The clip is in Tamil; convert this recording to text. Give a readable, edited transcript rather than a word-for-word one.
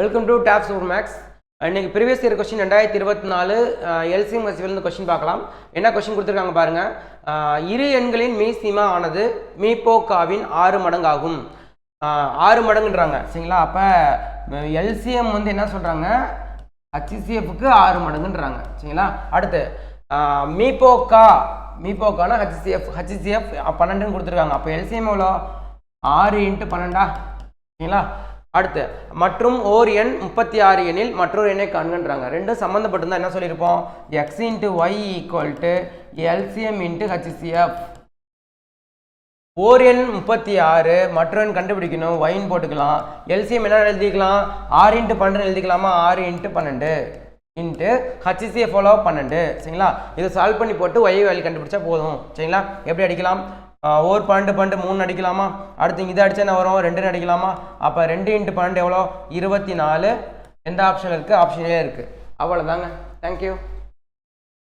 Welcome to Tab Super Max. இன்னைக்கு previous year question 2024 LCM HCF question பார்க்கலாம். என்ன கொஸ்டின் கொடுத்துருக்காங்க பாருங்க. இரு எண்களின் மீசிமா ஆனது மீபோக்காவின் 6 மடங்காகும். 6 மடங்குன்றாங்க சரிங்களா. அப்போ எல்சிஎம் வந்து என்ன சொல்கிறாங்க, ஹச்சிசிஎஃப்க்கு 6 மடங்குன்றாங்க சரிங்களா. அடுத்து மீபோக்கான ஹச்சிசிஎஃப் 12ன்னு கொடுத்துருக்காங்க. அப்போ எல்சிஎம் எவ்வளோ, 6 × 12 சரிங்களா. அடுத்து மற்றும் ஓர் எண் 36 எண்ணில் மற்றொரு எண்ணை காண்கின்றாங்க. ரெண்டும் சம்மந்தப்பட்டிருந்தா என்ன சொல்லியிருப்போம், x × y = LCM × HCF. ஓர் எண் 36 மற்றொரு எண் கண்டுபிடிக்கணும், yன்னு போட்டுக்கலாம். LCM என்ன எழுதிக்கலாம், 6 × 12 எழுதிக்கலாமா, 6 × 12 HCF 12 சரிங்களா. இதை சால்வ் பண்ணி போட்டு y வேல்யூ கண்டுபிடிச்சா போதும் சரிங்களா. எப்படி அடிக்கலாம், ஓர் 12 3 அடிக்கலாமா. அடுத்து இதை அடிச்சா என்ன வரும், 2ன்னு அடிக்கலாமா. அப்போ 2 × 12 எவ்வளோ, 24. எந்த ஆப்ஷன் இருக்குது, ஆப்ஷனே இருக்குது. அவ்வளோதாங்க. தேங்க்யூ.